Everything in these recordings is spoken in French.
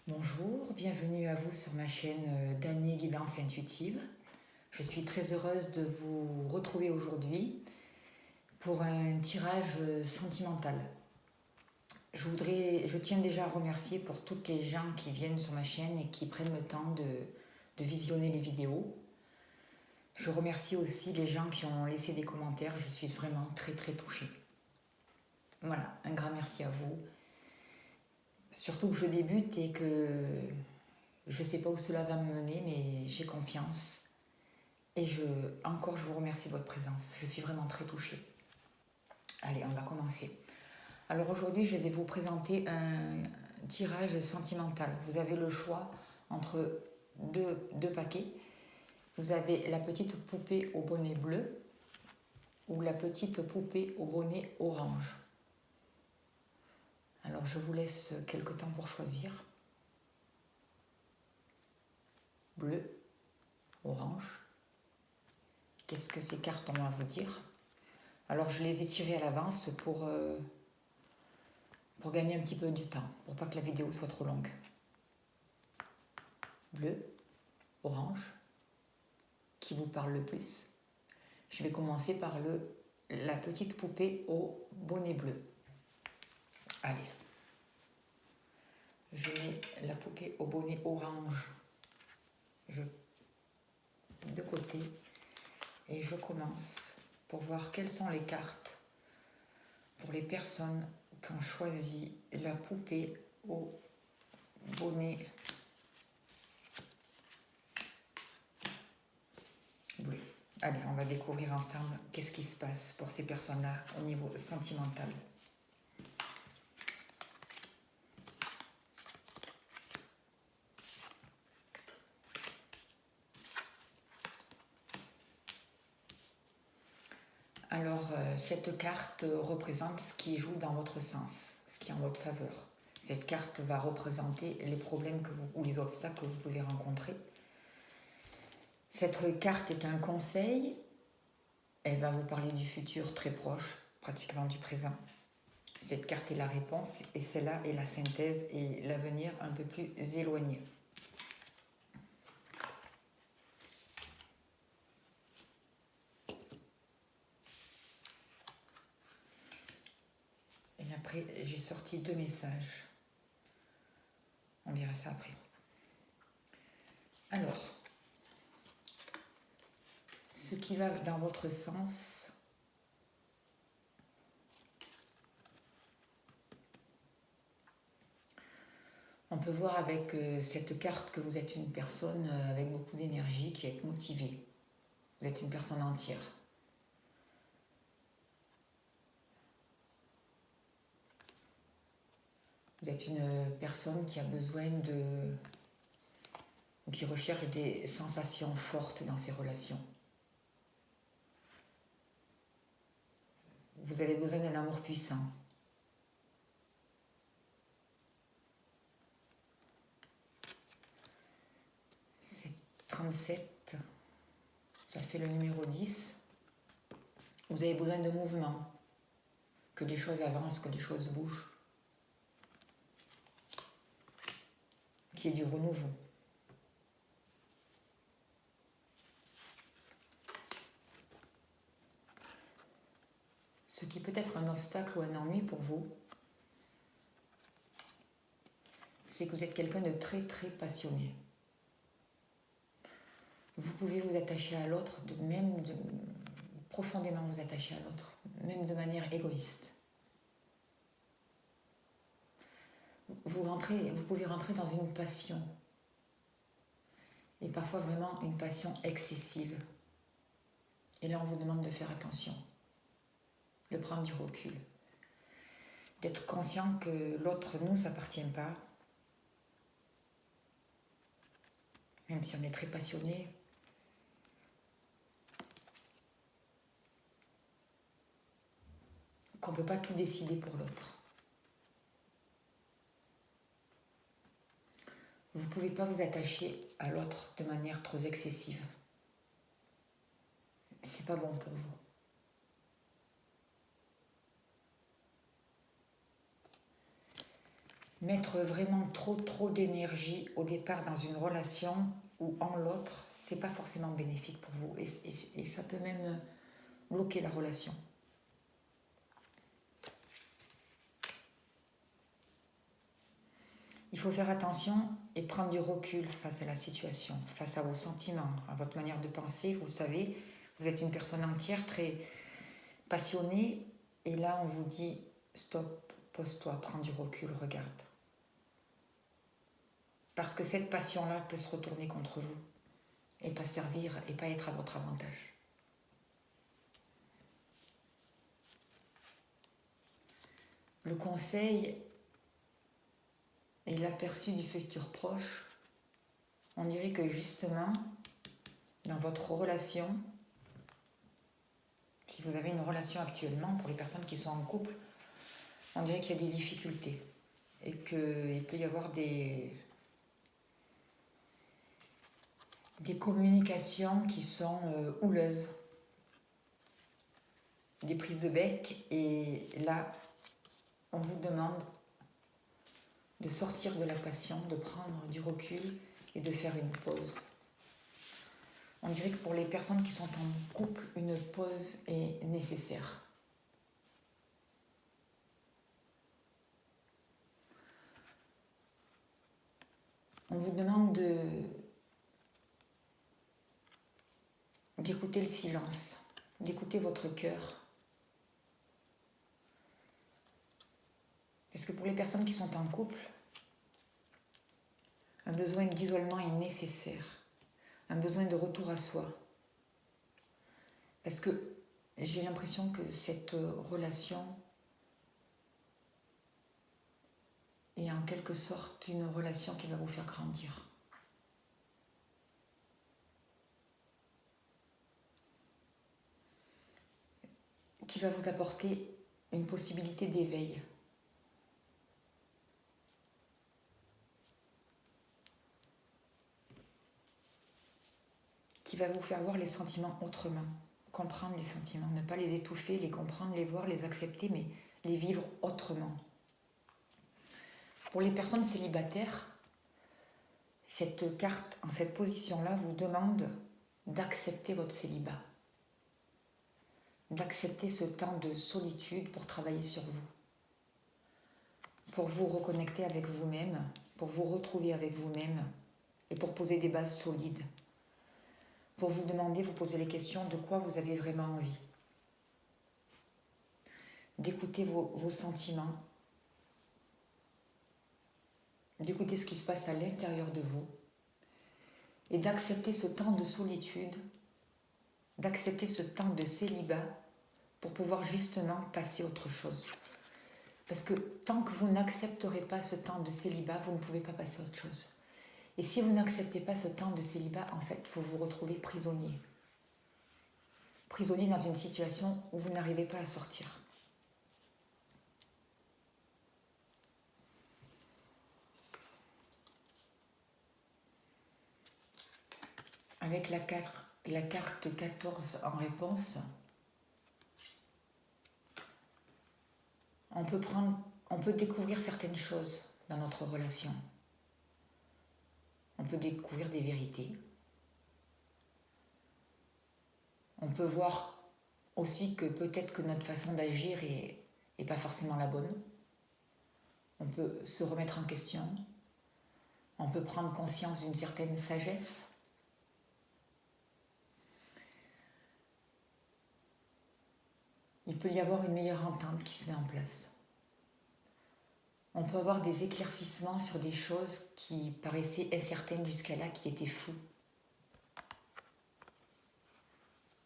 Bonjour, bienvenue à vous sur ma chaîne Dany Guidance Intuitive. Je suis très heureuse de vous retrouver aujourd'hui pour un tirage sentimental. Je tiens déjà à remercier pour toutes les gens qui viennent sur ma chaîne et qui prennent le temps de visionner les vidéos. Je remercie aussi les gens qui ont laissé des commentaires, je suis vraiment très touchée. Voilà, un grand merci à vous. Surtout que je débute et que je ne sais pas où cela va me mener, mais j'ai confiance. Et je vous remercie de votre présence. Je suis vraiment très touchée. Allez, on va commencer. Alors aujourd'hui, je vais vous présenter un tirage sentimental. Vous avez le choix entre deux paquets. Vous avez la petite poupée au bonnet bleu ou la petite poupée au bonnet orange. Alors je vous laisse quelques temps pour choisir. Bleu, orange. Qu'est-ce que ces cartes ont à vous dire? Alors je les ai tirées à l'avance pour gagner un petit peu du temps, pour pas que la vidéo soit trop longue. Bleu, orange, qui vous parle le plus? Je vais commencer par la petite poupée au bonnet bleu. Allez, je mets la poupée au bonnet orange de côté et je commence pour voir quelles sont les cartes pour les personnes qui ont choisi la poupée au bonnet bleu. Allez, on va découvrir ensemble qu'est-ce qui se passe pour ces personnes-là au niveau sentimental. Alors, cette carte représente ce qui joue dans votre sens, ce qui est en votre faveur. Cette carte va représenter les problèmes ou les obstacles que vous pouvez rencontrer. Cette carte est un conseil. Elle va vous parler du futur très proche, pratiquement du présent. Cette carte est la réponse et celle-là est la synthèse et l'avenir un peu plus éloigné. Et après, j'ai sorti 2 messages. On verra ça après. Alors, ce qui va dans votre sens, on peut voir avec cette carte que vous êtes une personne avec beaucoup d'énergie, qui est motivée. Vous êtes une personne entière. Vous êtes une personne qui a besoin qui recherche des sensations fortes dans ses relations. Vous avez besoin d'un amour puissant. C'est 37, ça fait le numéro 10. Vous avez besoin de mouvement, que les choses avancent, que les choses bougent, qu'il y ait du renouveau. Ce qui peut être un obstacle ou un ennui pour vous, c'est que vous êtes quelqu'un de très passionné. Vous pouvez vous attacher à l'autre, profondément vous attacher à l'autre, même de manière égoïste. Vous pouvez rentrer dans une passion, et parfois vraiment une passion excessive. Et là, on vous demande de faire attention, de prendre du recul, d'être conscient que l'autre ne nous appartient pas, même si on est très passionné. Qu'on ne peut pas tout décider pour l'autre. Vous ne pouvez pas vous attacher à l'autre de manière trop excessive. C'est pas bon pour vous. mettre vraiment trop d'énergie au départ dans une relation ou en l'autre, c'est pas forcément bénéfique pour vous et ça peut même bloquer la relation. Il faut faire attention et prendre du recul face à la situation, face à vos sentiments, à votre manière de penser. Vous savez, vous êtes une personne entière, très passionnée, et là on vous dit stop, pose-toi, prends du recul, regarde. Parce que cette passion-là peut se retourner contre vous et pas servir et pas être à votre avantage. Le conseil et l'aperçu du futur proche, on dirait que justement, dans votre relation, si vous avez une relation actuellement, pour les personnes qui sont en couple, on dirait qu'il y a des difficultés et qu'il peut y avoir des communications qui sont houleuses, des prises de bec, et là, on vous demande de sortir de la passion, de prendre du recul et de faire une pause. On dirait que pour les personnes qui sont en couple, une pause est nécessaire. On vous demande d'écouter le silence, d'écouter votre cœur. Parce que pour les personnes qui sont en couple, un besoin d'isolement est nécessaire, un besoin de retour à soi. Parce que j'ai l'impression que cette relation est en quelque sorte une relation qui va vous faire grandir. Qui va vous apporter une possibilité d'éveil. Qui va vous faire voir les sentiments autrement, comprendre les sentiments, ne pas les étouffer, les comprendre, les voir, les accepter, mais les vivre autrement. Pour les personnes célibataires, cette carte, en cette position-là, vous demande d'accepter votre célibat, d'accepter ce temps de solitude pour travailler sur vous, pour vous reconnecter avec vous-même, pour vous retrouver avec vous-même et pour poser des bases solides. Pour vous demander, vous poser les questions de quoi vous avez vraiment envie. D'écouter vos sentiments, d'écouter ce qui se passe à l'intérieur de vous et d'accepter ce temps de solitude, d'accepter ce temps de célibat pour pouvoir justement passer à autre chose. Parce que tant que vous n'accepterez pas ce temps de célibat, vous ne pouvez pas passer à autre chose. Et si vous n'acceptez pas ce temps de célibat, en fait, vous vous retrouvez prisonnier. Prisonnier dans une situation où vous n'arrivez pas à sortir. Avec la carte 14 en réponse, on peut découvrir certaines choses dans notre relation. On peut découvrir des vérités. On peut voir aussi que peut-être que notre façon d'agir est pas forcément la bonne. On peut se remettre en question. On peut prendre conscience d'une certaine sagesse. Il peut y avoir une meilleure entente qui se met en place. On peut avoir des éclaircissements sur des choses qui paraissaient incertaines jusqu'à là, qui étaient floues.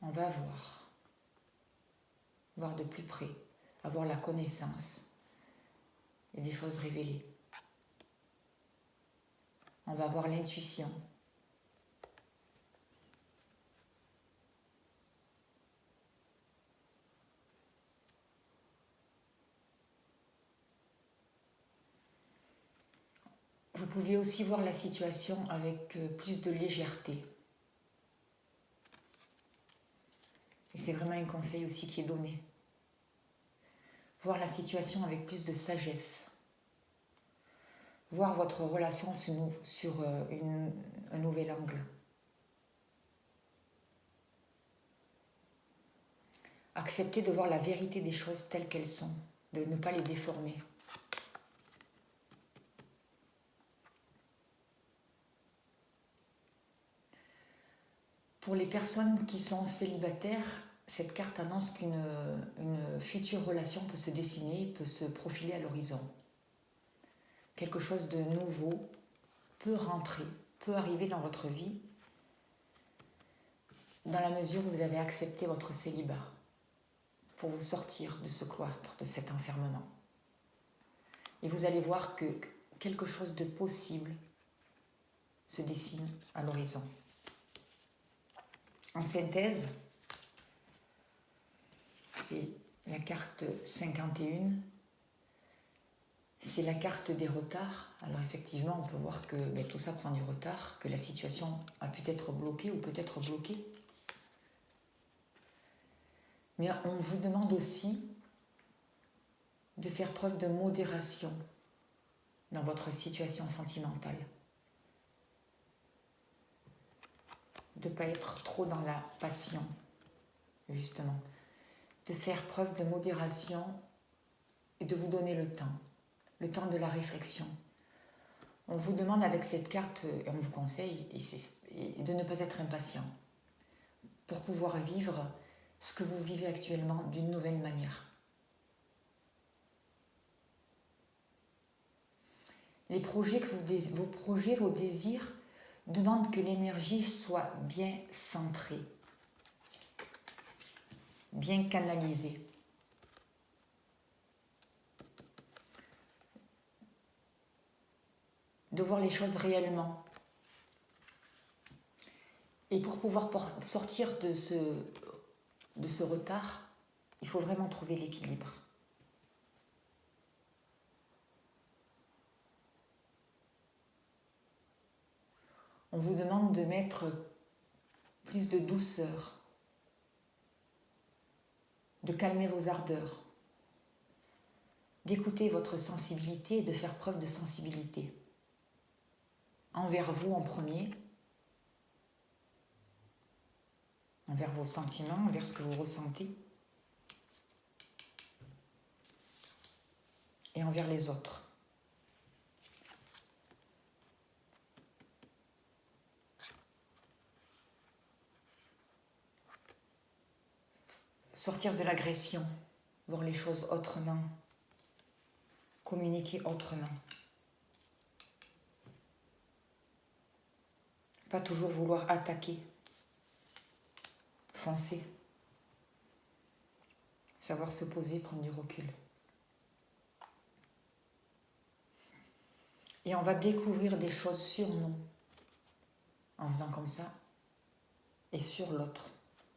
On va voir de plus près, avoir la connaissance et des choses révélées. On va avoir l'intuition. Vous pouvez aussi voir la situation avec plus de légèreté. Et c'est vraiment un conseil aussi qui est donné. Voir la situation avec plus de sagesse. voir votre relation sur un nouvel angle. Accepter de voir la vérité des choses telles qu'elles sont, de ne pas les déformer. Pour les personnes qui sont célibataires, cette carte annonce qu'une future relation peut se dessiner, peut se profiler à l'horizon. Quelque chose de nouveau peut rentrer, peut arriver dans votre vie, dans la mesure où vous avez accepté votre célibat, pour vous sortir de ce cloître, de cet enfermement. Et vous allez voir que quelque chose de possible se dessine à l'horizon. En synthèse, c'est la carte 51, c'est la carte des retards. Alors effectivement, on peut voir que tout ça prend du retard, que la situation a pu être bloquée ou peut être bloquée. Mais on vous demande aussi de faire preuve de modération dans votre situation sentimentale. De ne pas être trop dans la passion, justement. De faire preuve de modération et de vous donner le temps de la réflexion. On vous demande avec cette carte, et on vous conseille, de ne pas être impatient pour pouvoir vivre ce que vous vivez actuellement d'une nouvelle manière. Les projets vos projets, vos désirs demandent que l'énergie soit bien centrée, bien canalisée. De voir les choses réellement. Et pour pouvoir sortir de ce retard, il faut vraiment trouver l'équilibre. On vous demande de mettre plus de douceur, de calmer vos ardeurs, d'écouter votre sensibilité et de faire preuve de sensibilité. Envers vous en premier, envers vos sentiments, envers ce que vous ressentez, et envers les autres. Sortir de l'agression, voir les choses autrement, communiquer autrement. Pas toujours vouloir attaquer, foncer. Savoir se poser, prendre du recul. Et on va découvrir des choses sur nous, en faisant comme ça, et sur l'autre.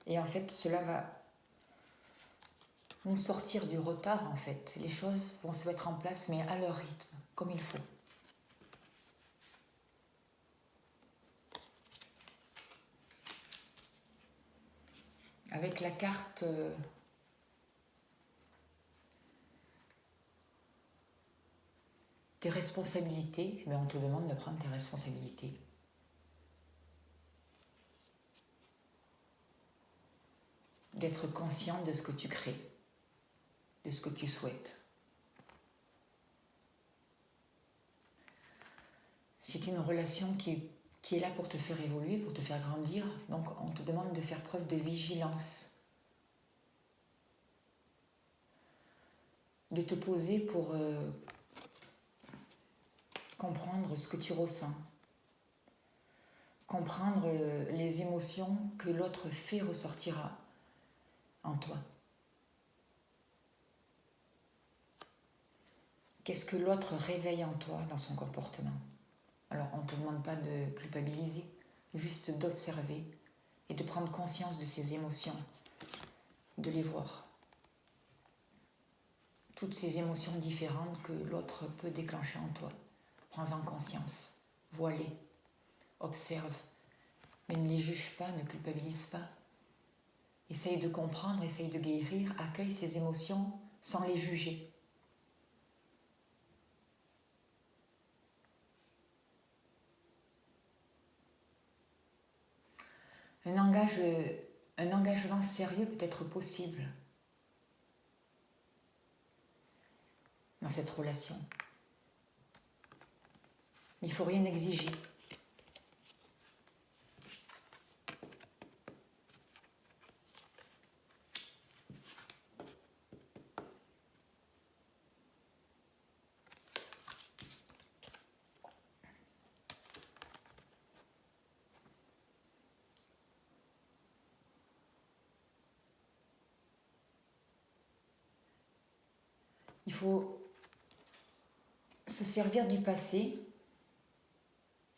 Et en fait, cela va nous sortir du retard, en fait. Les choses vont se mettre en place, mais à leur rythme, comme il faut. Avec la carte des responsabilités, on te demande de prendre tes responsabilités. D'être conscient de ce que tu crées, de ce que tu souhaites. C'est une relation qui est là pour te faire évoluer, pour te faire grandir. Donc on te demande de faire preuve de vigilance. De te poser pour comprendre ce que tu ressens. Comprendre les émotions que l'autre fait ressortir en toi. Qu'est-ce que l'autre réveille en toi dans son comportement? Alors, on ne te demande pas de culpabiliser, juste d'observer et de prendre conscience de ces émotions, de les voir. Toutes ces émotions différentes que l'autre peut déclencher en toi. Prends-en conscience, vois-les, observe, mais ne les juge pas, ne culpabilise pas. Essaye de comprendre, essaye de guérir, accueille ces émotions sans les juger. Un engagement sérieux peut être possible dans cette relation. Mais il ne faut rien exiger. Il faut se servir du passé,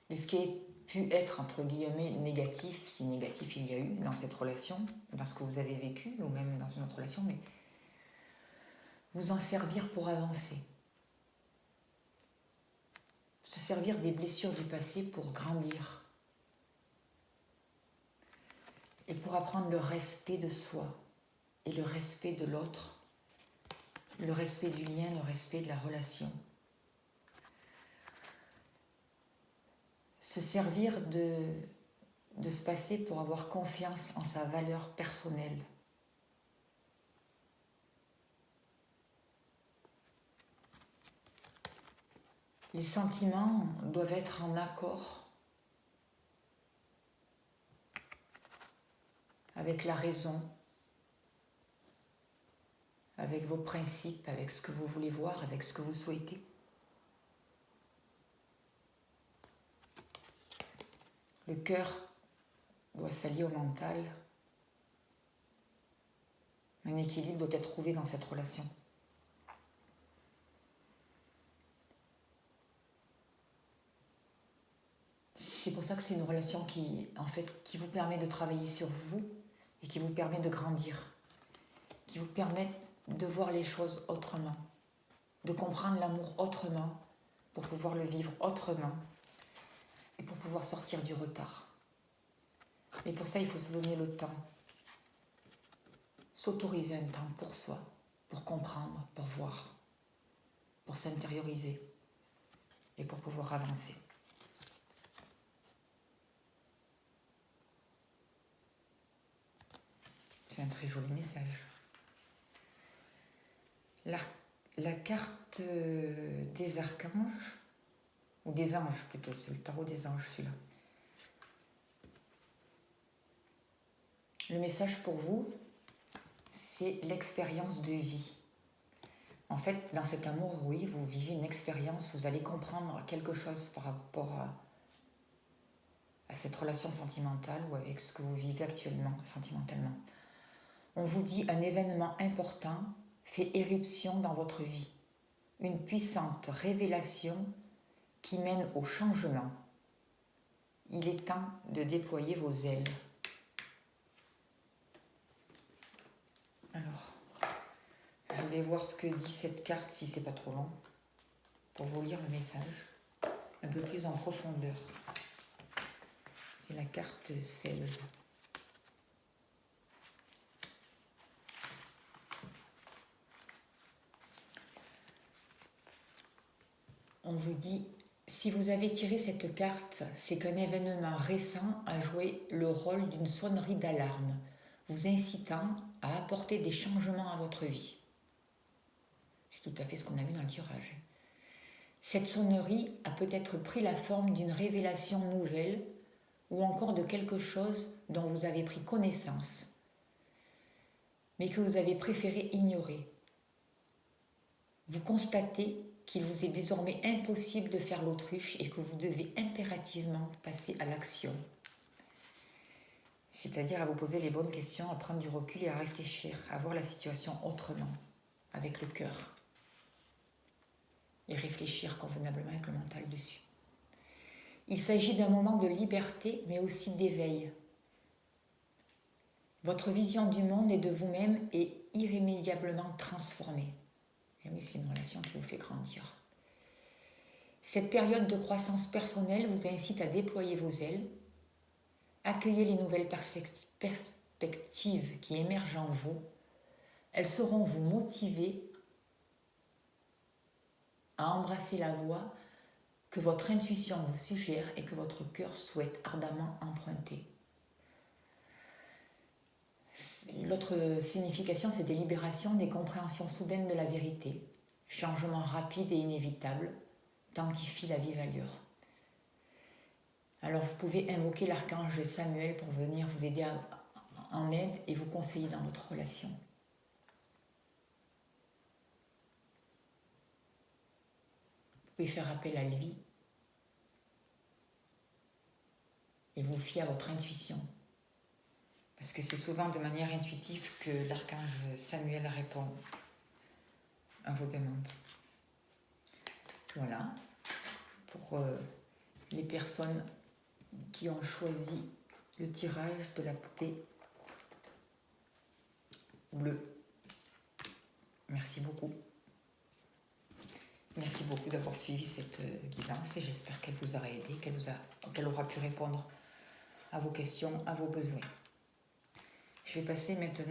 de ce qui a pu être, entre guillemets, négatif, si négatif il y a eu dans cette relation, dans ce que vous avez vécu, ou même dans une autre relation, mais vous en servir pour avancer. Se servir des blessures du passé pour grandir. Et pour apprendre le respect de soi et le respect de l'autre, le respect du lien, le respect de la relation. Se servir de ce passé pour avoir confiance en sa valeur personnelle. Les sentiments doivent être en accord avec la raison, avec vos principes, avec ce que vous voulez voir, avec ce que vous souhaitez. Le cœur doit s'allier au mental. Un équilibre doit être trouvé dans cette relation. C'est pour ça que c'est une relation qui vous permet de travailler sur vous et qui vous permet de grandir, qui vous permet de voir les choses autrement, de comprendre l'amour autrement, pour pouvoir le vivre autrement et pour pouvoir sortir du retard. Et pour ça, il faut se donner le temps, s'autoriser un temps pour soi, pour comprendre, pour voir, pour s'intérioriser et pour pouvoir avancer. C'est un très joli message. La carte des archanges, ou des anges plutôt, c'est le tarot des anges celui-là. Le message pour vous, c'est l'expérience de vie. En fait, dans cet amour, oui, vous vivez une expérience, vous allez comprendre quelque chose par rapport à cette relation sentimentale ou avec ce que vous vivez actuellement sentimentalement. On vous dit un événement important fait éruption dans votre vie. Une puissante révélation qui mène au changement. Il est temps de déployer vos ailes. Alors, je vais voir ce que dit cette carte, si c'est pas trop long, pour vous lire le message un peu plus en profondeur. C'est la carte 16. On vous dit, si vous avez tiré cette carte, c'est qu'un événement récent a joué le rôle d'une sonnerie d'alarme, vous incitant à apporter des changements à votre vie. C'est tout à fait ce qu'on a vu dans le tirage. Cette sonnerie a peut-être pris la forme d'une révélation nouvelle ou encore de quelque chose dont vous avez pris connaissance, mais que vous avez préféré ignorer. Vous constatez qu'il vous est désormais impossible de faire l'autruche et que vous devez impérativement passer à l'action. C'est-à-dire à vous poser les bonnes questions, à prendre du recul et à réfléchir, à voir la situation autrement, avec le cœur. Et réfléchir convenablement avec le mental dessus. Il s'agit d'un moment de liberté, mais aussi d'éveil. Votre vision du monde et de vous-même est irrémédiablement transformée. Et oui, c'est une relation qui vous fait grandir. Cette période de croissance personnelle vous incite à déployer vos ailes, accueillez les nouvelles perspectives qui émergent en vous. Elles sauront vous motiver à embrasser la voie que votre intuition vous suggère et que votre cœur souhaite ardemment emprunter. L'autre signification, c'est des libérations, des compréhensions soudaines de la vérité, changement rapide et inévitable, temps qui file à vive allure. Alors vous pouvez invoquer l'archange Samuel pour venir vous aider en aide et vous conseiller dans votre relation. Vous pouvez faire appel à lui et vous fier à votre intuition. Parce que c'est souvent de manière intuitive que l'archange Samuel répond à vos demandes. Voilà, pour les personnes qui ont choisi le tirage de la poupée bleue. Merci beaucoup. Merci beaucoup d'avoir suivi cette guidance et j'espère qu'elle vous aura aidé, qu'elle aura pu répondre à vos questions, à vos besoins. Je vais passer maintenant